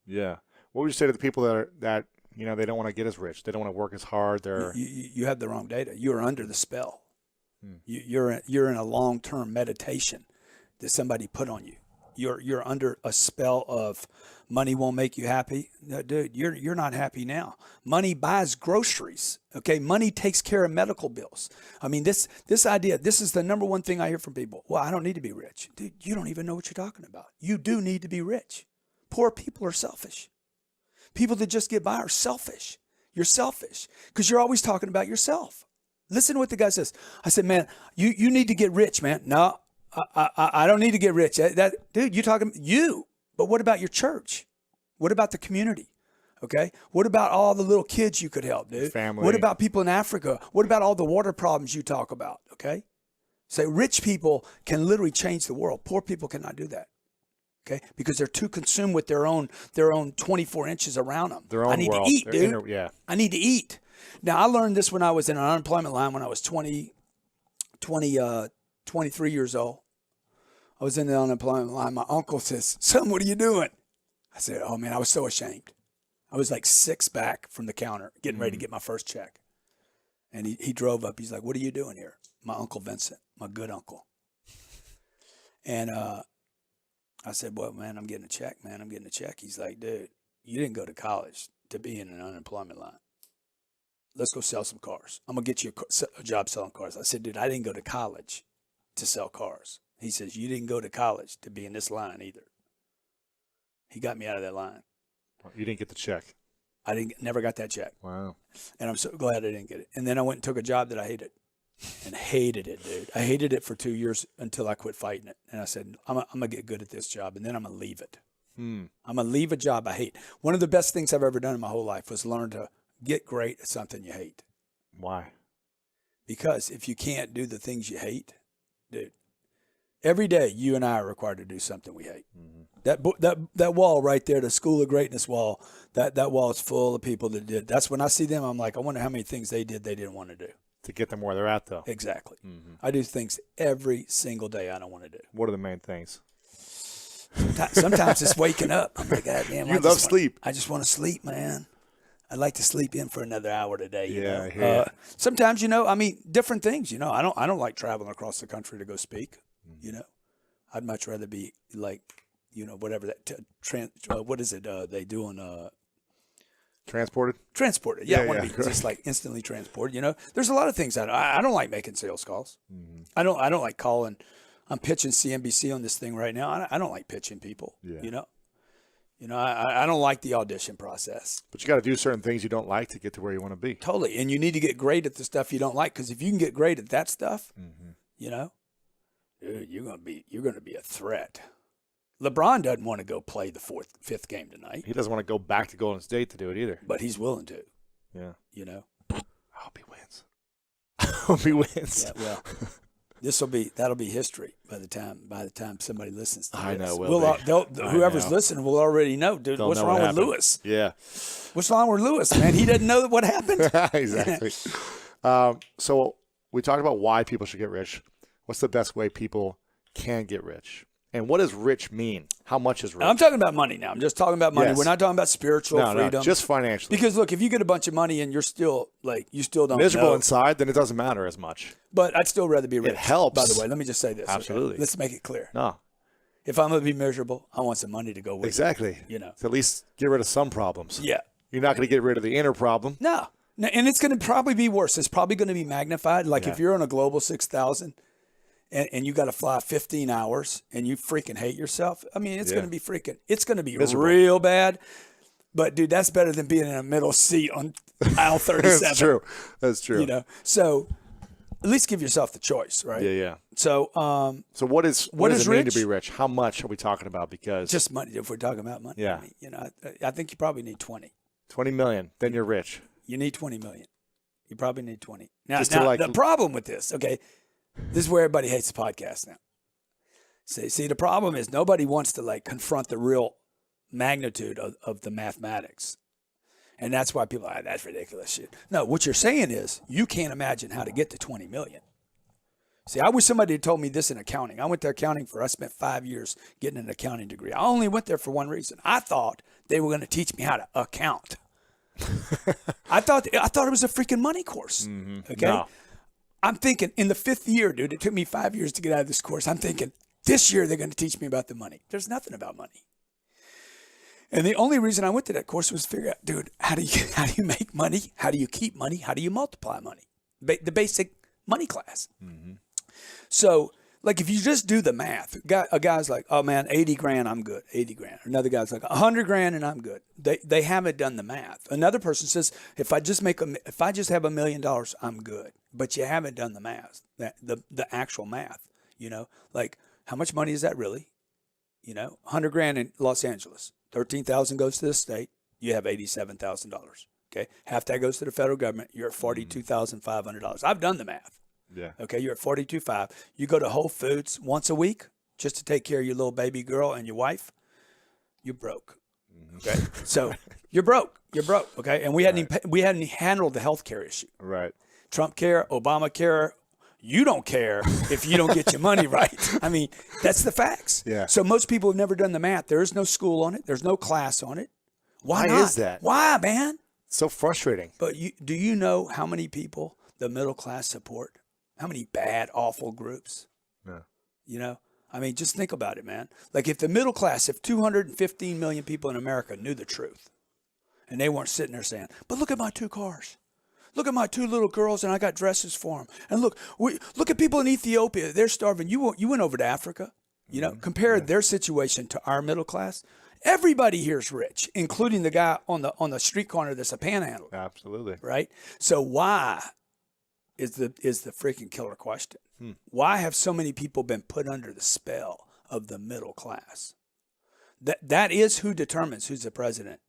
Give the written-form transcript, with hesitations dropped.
Yeah. What would you say to the people that they don't want to get as rich? They don't want to work as hard. You have the wrong data. You're under the spell. You're in a long-term meditation that somebody put on you. You're under a spell of money won't make you happy. No, dude, you're not happy now. Money buys groceries. Okay, money takes care of medical bills. I mean, this idea. This is the number one thing I hear from people. Well, I don't need to be rich, dude. You don't even know what you're talking about. You do need to be rich. Poor people are selfish. People that just get by are selfish. You're selfish because you're always talking about yourself. Listen to what the guy says. I said, man, you need to get rich, man. No, I don't need to get rich. Dude, you're talking you. But what about your church? What about the community? Okay. What about all the little kids you could help, dude? Family. What about people in Africa? What about all the water problems you talk about? Okay. Say rich people can literally change the world. Poor people cannot do that. Okay, because they're too consumed with their own 24 inches around them. Their own I need world. to eat, dude. Yeah. I need to eat. Now, I learned this when I was in an unemployment line when I was 23 years old. I was in the unemployment line. My uncle says, son, what are you doing? I said, oh, man, I was so ashamed. I was like 6 back from the counter getting ready to get my first check. And he drove up. He's like, what are you doing here? My Uncle Vincent, my good uncle. And I said, well, man, I'm getting a check, man. I'm getting a check. He's like, dude, you didn't go to college to be in an unemployment line. Let's go sell some cars. I'm going to get you a job selling cars. I said, dude, I didn't go to college to sell cars. He says, you didn't go to college to be in this line either. He got me out of that line. You didn't get the check. I never got that check. Wow. And I'm so glad I didn't get it. And then I went and took a job that I hated. And hated it, dude. I hated it for 2 years until I quit fighting it. And I said, I'm going to get good at this job, and then I'm going to leave it. I'm going to leave a job I hate. One of the best things I've ever done in my whole life was learn to get great at something you hate. Why? Because if you can't do the things you hate, dude, every day you and I are required to do something we hate. That wall right there, the School of Greatness wall, that wall is full of people that did. That's when I see them, I'm like, I wonder how many things they did they didn't want to do. To get them where they're at, though. Exactly. I do things every single day I don't want to do. What are the main things? Sometimes it's waking up. I'm like, God damn, you love sleep. I just want to sleep, man. I'd like to sleep in for another hour today. You know? I hear sometimes, different things. I don't like traveling across the country to go speak. I'd much rather be like, whatever that what is it they do on Transported? Transported. Yeah, I want to be just like instantly transported. There's a lot of things I don't like making sales calls. I don't like calling. I'm pitching CNBC on this thing right now. I don't like pitching people. Yeah. I don't like the audition process. But you got to do certain things you don't like to get to where you want to be. Totally. And you need to get great at the stuff you don't like, because if you can get great at that stuff, dude, you're going to be a threat. LeBron doesn't want to go play the fifth game tonight. He doesn't want to go back to Golden State to do it either. But he's willing to. Yeah. I hope he wins. I hope he wins. Yeah, well, that'll be history by the time somebody listens to this. I know. Whoever's listening will already know, dude. What's wrong with Lewis? Yeah. What's wrong with Lewis, man? He didn't know what happened. Exactly. So we talked about why people should get rich. What's the best way people can get rich? And what does rich mean? How much is rich? I'm talking about money now. I'm just talking about money. Yes. We're not talking about spiritual freedom. No, just financially. Because look, if you get a bunch of money and you're still you still don't miserable know. inside, then it doesn't matter as much. But I'd still rather be rich. It helps. By the way, let me just say this. Absolutely. Okay? Let's make it clear. No. If I'm going to be miserable, I want some money to go with Exactly. it. To at least get rid of some problems. Yeah. You're not going to get rid of the inner problem. No. And it's going to probably be worse. It's probably going to be magnified. Like if you're on a Global 6000 and you got to fly 15 hours and you freaking hate yourself, I mean, it's going to be miserable. Real bad. But, dude, that's better than being in a middle seat on aisle 37. That's true. So at least give yourself the choice, right? Yeah. So what does it mean to be rich? How much are we talking about? Because just money. If we're talking about money, yeah. I mean, I think you probably need 20. 20 million, then you're rich. You need 20 million. You probably need 20. Now the problem with this, okay, this is where everybody hates the podcast now. See, the problem is nobody wants to confront the real magnitude of the mathematics. And that's why people are that's ridiculous shit. No, what you're saying is you can't imagine how to get to 20 million. See, I wish somebody had told me this in accounting. I went to accounting I spent 5 years getting an accounting degree. I only went there for one reason. I thought they were going to teach me how to account. I thought it was a freaking money course. Okay. No. I'm thinking in the 5th year, dude, it took me 5 years to get out of this course. I'm thinking this year they're going to teach me about the money. There's nothing about money. And the only reason I went to that course was to figure out, dude, how do you make money? How do you keep money? How do you multiply money? The basic money class. So, like, if you just do the math, a guy's like, oh man, 80 grand, I'm good. 80 grand. Another guy's like 100 grand and I'm good. They haven't done the math. Another person says, if I just have $1 million, I'm good. But you haven't done the math, the actual math, like how much money is that really? 100 grand in Los Angeles, 13,000 goes to the state. You have $87,000. Okay. Half that goes to the federal government. You're at $42,500. I've done the math. Yeah. Okay, you're at 42.5. You go to Whole Foods once a week just to take care of your little baby girl and your wife. You're broke. Okay, so you're broke. You're broke. Okay, and we hadn't handled the healthcare issue. Right. Trump care, Obama care. You don't care if you don't get your money right. I mean, that's the facts. Yeah. So most people have never done the math. There is no school on it. There's no class on it. Why not? is that? Why, man? It's so frustrating. But do you know how many people the middle class support? How many bad, awful groups? Yeah. I mean, just think about it, man. Like if the middle class, if 215 million people in America knew the truth and they weren't sitting there saying, but look at my 2 cars. Look at my 2 little girls and I got dresses for them. And look at people in Ethiopia. They're starving. You went over to Africa, compare their situation to our middle class. Everybody here is rich, including the guy on the street corner that's a panhandler. Absolutely. Right? So why is the freaking killer question? Why have so many people been put under the spell of the middle class? That is who determines who's the president